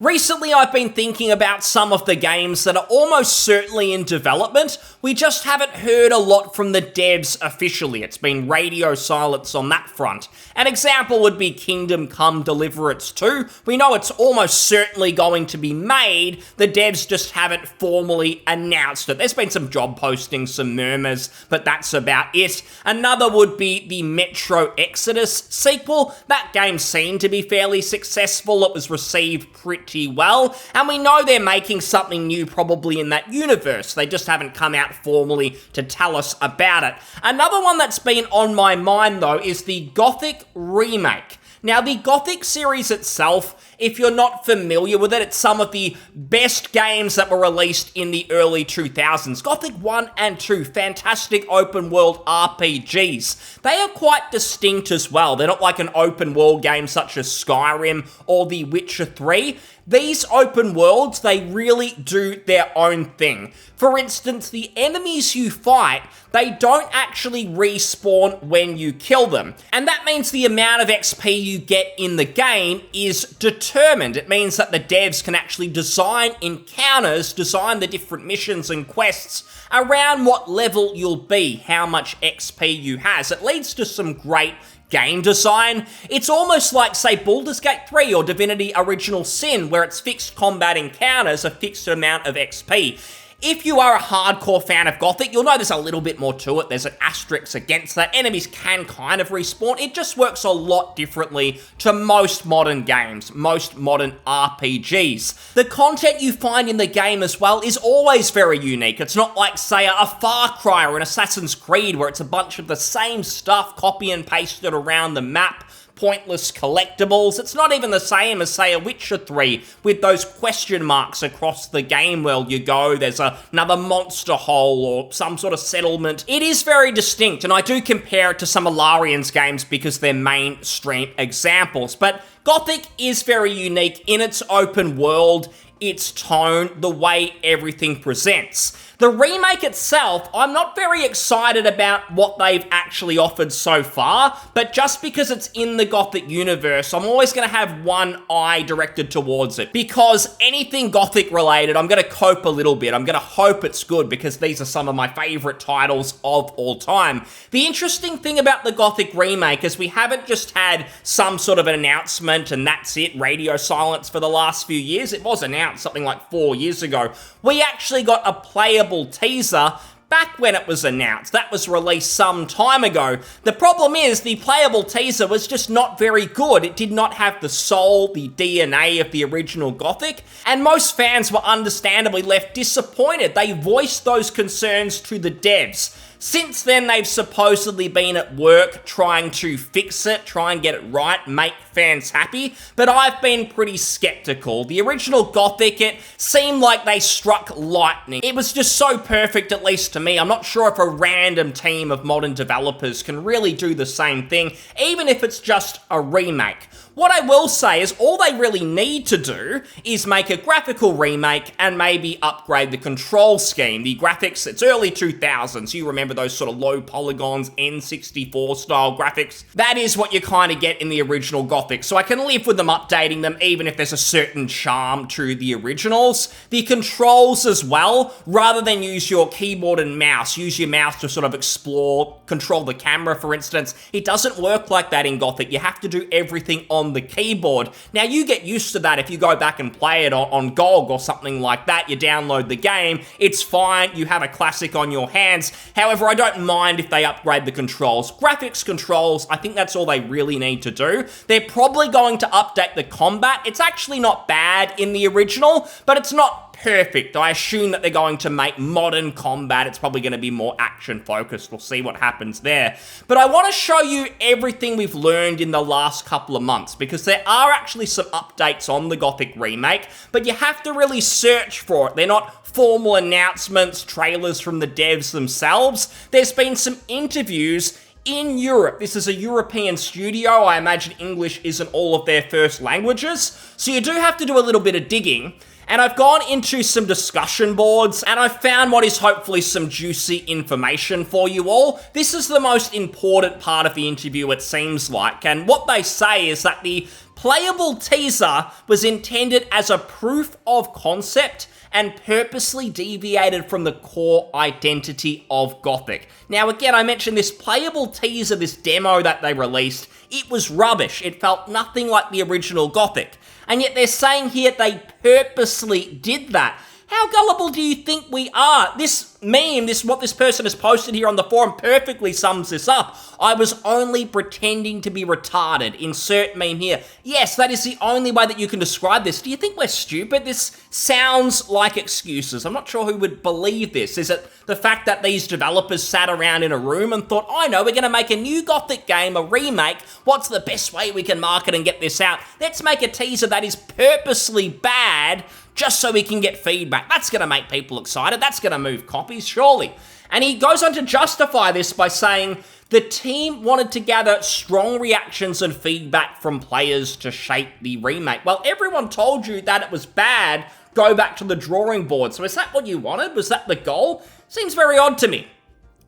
Recently, I've been thinking about some of the games that are almost certainly in development. We just haven't heard a lot from the devs officially. It's been radio silence on that front. An example would be Kingdom Come Deliverance 2. We know it's almost certainly going to be made. The devs just haven't formally announced it. There's been some job postings, some murmurs, but that's about it. Another would be the Metro Exodus sequel. That game seemed to be fairly successful. It was received pretty well, and we know they're making something new probably in that universe. They just haven't come out formally to tell us about it. Another one that's been on my mind though is the Gothic Remake. Now, the Gothic series itself, if you're not familiar with it, it's some of the best games that were released in the early 2000s. Gothic 1 and 2, fantastic open-world RPGs. They are quite distinct as well. They're not like an open-world game such as Skyrim or The Witcher 3. These open worlds, they really do their own thing. For instance, the enemies you fight, they don't actually respawn when you kill them. And that means the amount of XP you get in the game is determined. It means that the devs can actually design encounters, design the different missions and quests around what level you'll be, how much XP you has. It leads to some great game design. It's almost like, say, Baldur's Gate 3 or Divinity Original Sin, where it's fixed combat encounters, a fixed amount of XP. If you are a hardcore fan of Gothic, you'll know there's a little bit more to it. There's an asterisk against that. Enemies can kind of respawn. It just works a lot differently to most modern games, most modern RPGs. The content you find in the game as well is always very unique. It's not like, say, a Far Cry or an Assassin's Creed where it's a bunch of the same stuff copy and pasted around the map, pointless collectibles. It's not even the same as, say, a Witcher 3 with those question marks across the game world you go. There's another monster hole or some sort of settlement. It is very distinct, and I do compare it to some of Larian's games because they're mainstream examples. But Gothic is very unique in its open world, its tone, the way everything presents. The remake itself, I'm not very excited about what they've actually offered so far, but just because it's in the Gothic universe, I'm always going to have one eye directed towards it. Because anything Gothic related, I'm going to cope a little bit. I'm going to hope it's good because these are some of my favorite titles of all time. The interesting thing about the Gothic remake is we haven't just had some sort of an announcement and that's it, radio silence for the last few years. It was announced something like 4 years ago. We actually got a playable teaser back when it was announced. That was released some time ago. The problem is the playable teaser was just not very good. It did not have the soul, the DNA of the original Gothic, and most fans were understandably left disappointed. They voiced those concerns to the devs. Since then, they've supposedly been at work trying to fix it, try and get it right, make fans happy, but I've been pretty skeptical. The original Gothic, it seemed like they struck lightning. It was just so perfect, at least to me. I'm not sure if a random team of modern developers can really do the same thing, even if it's just a remake. What I will say is all they really need to do is make a graphical remake and maybe upgrade the control scheme. The graphics, it's early 2000s. You remember those sort of low polygons, N64 style graphics. That is what you kind of get in the original Gothic. So I can live with them updating them even if there's a certain charm to the originals. The controls as well, rather than use your keyboard and mouse, use your mouse to sort of explore, control the camera, for instance. It doesn't work like that in Gothic. You have to do everything on the keyboard. Now, you get used to that if you go back and play it on GOG or something like that. You download the game, it's fine, you have a classic on your hands. However, I don't mind if they upgrade the controls. Graphics controls, I think that's all they really need to do. They're probably going to update the combat. It's actually not bad in the original, but it's not perfect. I assume that they're going to make modern combat. It's probably going to be more action focused. We'll see what happens there. But I want to show you everything we've learned in the last couple of months because there are actually some updates on the Gothic remake, but you have to really search for it. They're not formal announcements, trailers from the devs themselves. There's been some interviews in Europe. This is a European studio. I imagine English isn't all of their first languages, so you do have to do a little bit of digging. And I've gone into some discussion boards and I've found what is hopefully some juicy information for you all. This is the most important part of the interview, it seems like. And what they say is that the playable teaser was intended as a proof of concept and purposely deviated from the core identity of Gothic. Now again, I mentioned this playable teaser, this demo that they released, it was rubbish. It felt nothing like the original Gothic. And yet they're saying here they purposely did that. How gullible do you think we are? This meme, what this person has posted here on the forum perfectly sums this up. I was only pretending to be retarded. Insert meme here. Yes, that is the only way that you can describe this. Do you think we're stupid? This sounds like excuses. I'm not sure who would believe this. Is it the fact that these developers sat around in a room and thought, I know, we're going to make a new Gothic game, a remake. What's the best way we can market and get this out? Let's make a teaser that is purposely bad just so we can get feedback. That's going to make people excited. That's going to move copies, surely. And he goes on to justify this by saying, the team wanted to gather strong reactions and feedback from players to shape the remake. Well, everyone told you that it was bad. Go back to the drawing board. So is that what you wanted? Was that the goal? Seems very odd to me.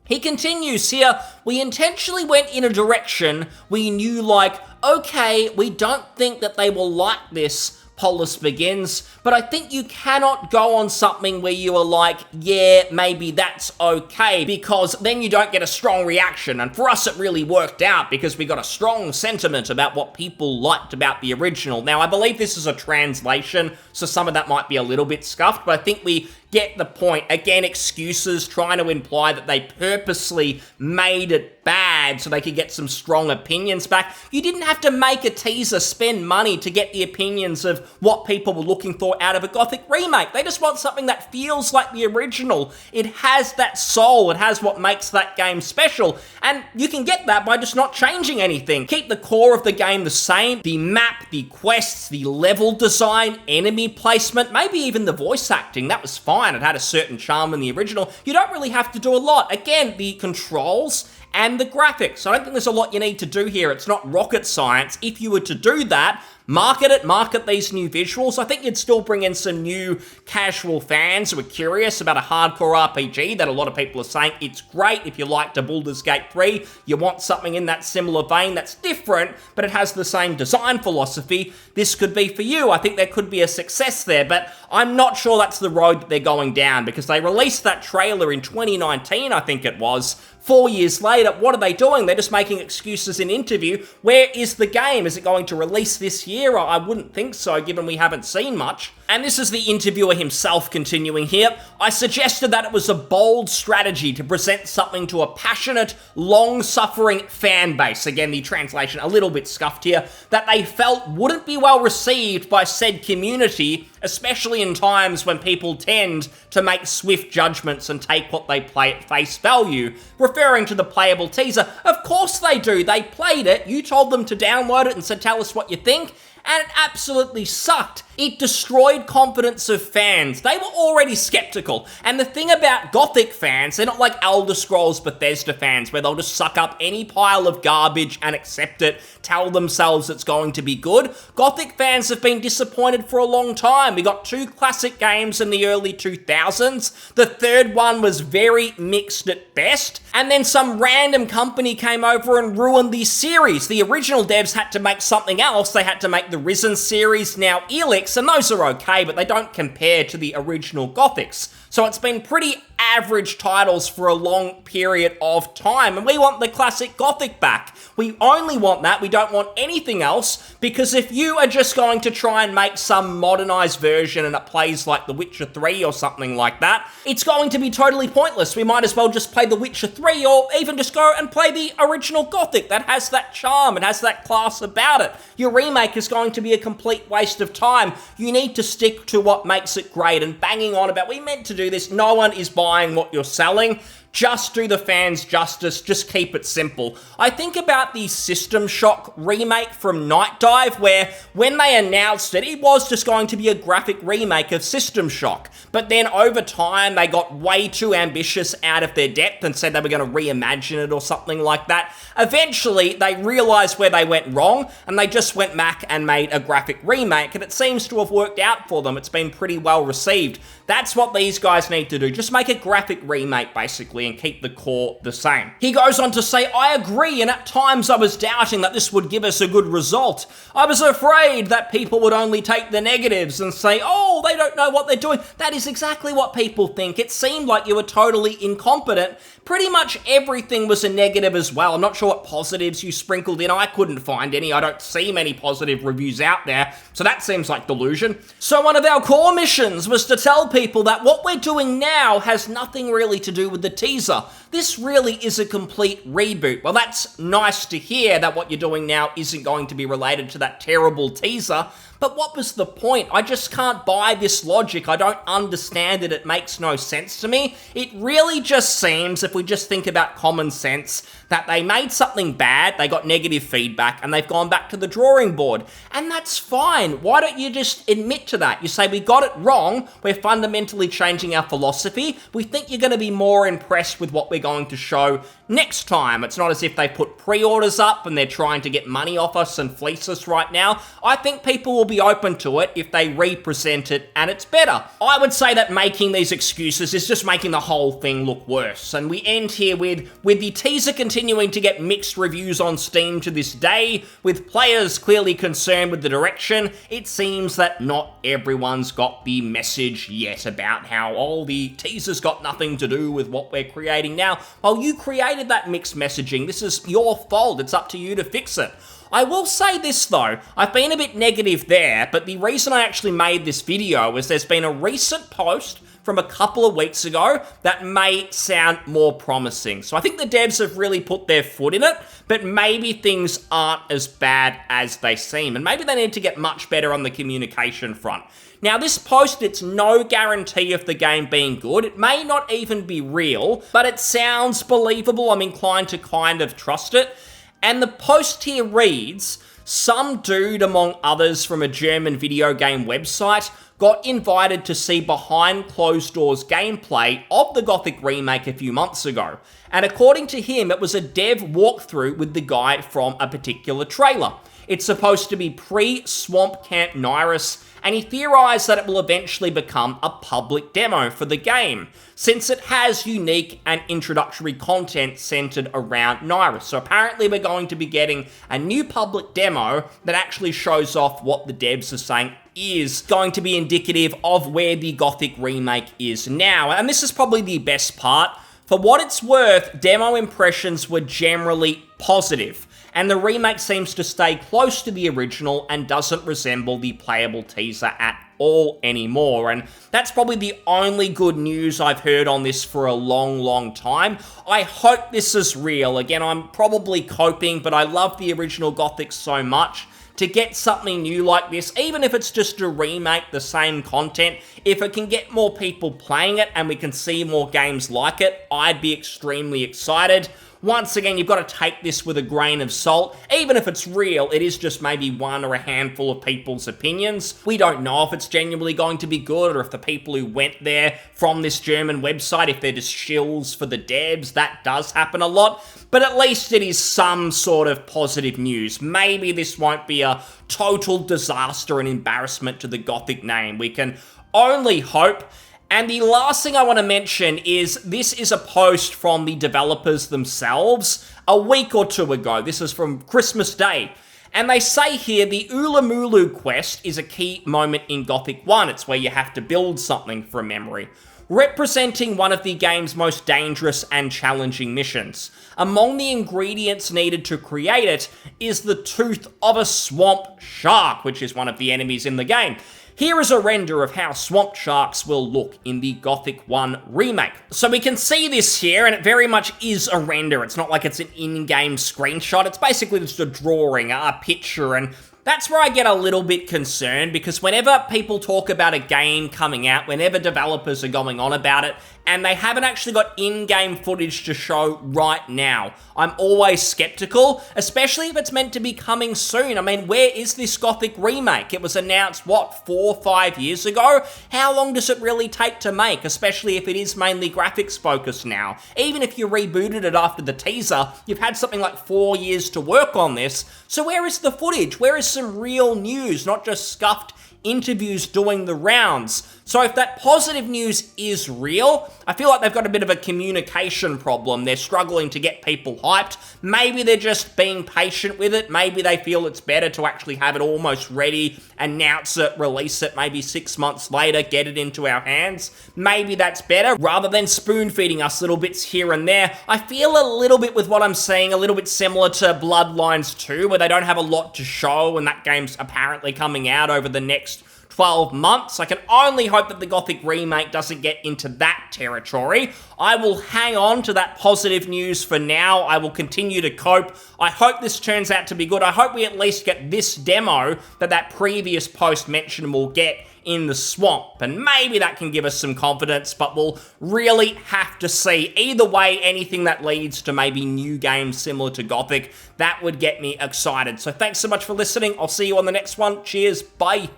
He continues here, we intentionally went in a direction we knew like, okay, we don't think that they will like this, Polis begins, but I think you cannot go on something where you are like, yeah, maybe that's okay, because then you don't get a strong reaction, and for us it really worked out because we got a strong sentiment about what people liked about the original. Now, I believe this is a translation, so some of that might be a little bit scuffed, but I think we get the point. Again, excuses trying to imply that they purposely made it bad so they could get some strong opinions back. You didn't have to make a teaser, spend money to get the opinions of what people were looking for out of a Gothic remake. They just want something that feels like the original. It has that soul. It has what makes that game special. And you can get that by just not changing anything. Keep the core of the game the same. The map, the quests, the level design, enemy placement, maybe even the voice acting. That was fine. It had a certain charm in the original. You don't really have to do a lot. Again, the controls and the graphics. I don't think there's a lot you need to do here. It's not rocket science. If you were to do that, market these new visuals. I think you'd still bring in some new casual fans who are curious about a hardcore RPG that a lot of people are saying it's great if you like to Baldur's Gate 3. You want something in that similar vein that's different, but it has the same design philosophy. This could be for you. I think there could be a success there, but I'm not sure that's the road that they're going down because they released that trailer in 2019, I think it was. 4 years later, what are they doing? They're just making excuses in interview. Where is the game? Is it going to release this year? I wouldn't think so, given we haven't seen much. And this is the interviewer himself continuing here. I suggested that it was a bold strategy to present something to a passionate, long-suffering fan base. Again, the translation a little bit scuffed here. That they felt wouldn't be well received by said community, especially in times when people tend to make swift judgments and take what they play at face value. Referring to the playable teaser, of course they do. They played it, you told them to download it and said, tell us what you think, and it absolutely sucked. It destroyed confidence of fans. They were already skeptical. And the thing about Gothic fans, they're not like Elder Scrolls Bethesda fans, where they'll just suck up any pile of garbage and accept it, tell themselves it's going to be good. Gothic fans have been disappointed for a long time. We got 2 classic games in the early 2000s. The third one was very mixed at best. And then some random company came over and ruined the series. The original devs had to make something else. They had to make the Risen series, now Elix, and those are okay, but they don't compare to the original Gothics. So it's been pretty average titles for a long period of time, and we want the classic Gothic back. We only want that, we don't want anything else, because if you are just going to try and make some modernized version and it plays like The Witcher 3 or something like that, it's going to be totally pointless. We might as well just play The Witcher 3 or even just go and play the original Gothic. That has that charm, it has that class about it. Your remake is going to be a complete waste of time. You need to stick to what makes it great, and banging on about, we meant to do this, no one is buying what you're selling. Just do the fans justice, just keep it simple. I think about the System Shock remake from Night Dive, where when they announced it, it was just going to be a graphic remake of System Shock. But then over time, they got way too ambitious out of their depth and said they were going to reimagine it or something like that. Eventually, they realized where they went wrong, and they just went back and made a graphic remake, and it seems to have worked out for them. It's been pretty well received. That's what these guys need to do. Just make a graphic remake, basically. basically, and keep the core the same. He goes on to say, I agree, and at times I was doubting that this would give us a good result. I was afraid that people would only take the negatives and say, oh, they don't know what they're doing. That is exactly what people think. It seemed like you were totally incompetent. Pretty much everything was a negative as well. I'm not sure what positives you sprinkled in. I couldn't find any. I don't see many positive reviews out there, so that seems like delusion. So one of our core missions was to tell people that what we're doing now has nothing really to do with the teaser. This really is a complete reboot. Well, that's nice to hear that what you're doing now isn't going to be related to that terrible teaser, but what was the point? I just can't buy this logic. I don't understand it. It makes no sense to me. It really just seems, if we just think about common sense, that they made something bad, they got negative feedback, and they've gone back to the drawing board. And that's fine. Why don't you just admit to that? You say, we got it wrong, we're fundamentally changing our philosophy, we think you're going to be more impressed with what we're going to show next time. It's not as if they put pre-orders up and they're trying to get money off us and fleece us right now. I think people will be open to it if they represent it and it's better. I would say that making these excuses is just making the whole thing look worse. And we end here with the teaser continuing to get mixed reviews on Steam to this day, with players clearly concerned with the direction. It seems that not everyone's got the message yet about how, oh, the teaser's got nothing to do with what we're creating now. Well, you created that mixed messaging. This is your fault. It's up to you to fix it. I will say this though, I've been a bit negative there, but the reason I actually made this video is there's been a recent post from a couple of weeks ago that may sound more promising. So I think the devs have really put their foot in it, but maybe things aren't as bad as they seem, and maybe they need to get much better on the communication front. Now, this post, it's no guarantee of the game being good. It may not even be real, but it sounds believable. I'm inclined to kind of trust it. And the post here reads, some dude among others from a German video game website got invited to see behind closed doors gameplay of the Gothic Remake a few months ago. And according to him, it was a dev walkthrough with the guy from a particular trailer. It's supposed to be pre-Swamp Camp Nyrus, and he theorized that it will eventually become a public demo for the game, since it has unique and introductory content centered around Nyrus. So apparently we're going to be getting a new public demo that actually shows off what the devs are saying is going to be indicative of where the Gothic Remake is now. And this is probably the best part. For what it's worth, demo impressions were generally positive, and the remake seems to stay close to the original and doesn't resemble the playable teaser at all anymore. And that's probably the only good news I've heard on this for a long time. I hope this is real. Again, I'm probably coping, but I love the original Gothic so much. To get something new like this, even if it's just to remake the same content, if it can get more people playing it and we can see more games like it, I'd be extremely excited. Once again, you've got to take this with a grain of salt. Even if it's real, it is just maybe one or a handful of people's opinions. We don't know if it's genuinely going to be good, or if the people who went there from this German website, if they're just shills for the devs. That does happen a lot. But at least it is some sort of positive news. Maybe this won't be a total disaster and embarrassment to the Gothic name. We can only hope. And the last thing I want to mention is this is a post from the developers themselves a week or two ago. This is from Christmas Day. And they say here, the Ulamulu quest is a key moment in Gothic 1. It's where you have to build something from memory, representing one of the game's most dangerous and challenging missions. Among the ingredients needed to create it is the tooth of a swamp shark, which is one of the enemies in the game. Here is a render of how swamp sharks will look in the Gothic 1 remake. So we can see this here, and it very much is a render. It's not like it's an in-game screenshot. It's basically just a drawing, a picture, and that's where I get a little bit concerned, because whenever people talk about a game coming out, whenever developers are going on about it, and they haven't actually got in-game footage to show right now, I'm always skeptical, especially if it's meant to be coming soon. I mean, where is this Gothic remake? It was announced, what, 4 or 5 years ago? How long does it really take to make, especially if it is mainly graphics focused now? Even if you rebooted it after the teaser, you've had something like 4 years to work on this. So where is the footage? Where is some real news, not just scuffed interviews doing the rounds. So if that positive news is real, I feel like they've got a bit of a communication problem. They're struggling to get people hyped. Maybe they're just being patient with it. Maybe they feel it's better to actually have it almost ready, announce it, release it maybe 6 months later, get it into our hands. Maybe that's better rather than spoon feeding us little bits here and there. I feel a little bit with what I'm saying, a little bit similar to Bloodlines 2, where they don't have a lot to show and that game's apparently coming out over the next 12 months. I can only hope that the Gothic Remake doesn't get into that territory. I will hang on to that positive news for now. I will continue to cope. I hope this turns out to be good. I hope we at least get this demo that previous post mentioned we'll get in the swamp, and maybe that can give us some confidence, but we'll really have to see. Either way, anything that leads to maybe new games similar to Gothic, that would get me excited. So thanks so much for listening. I'll see you on the next one. Cheers. Bye.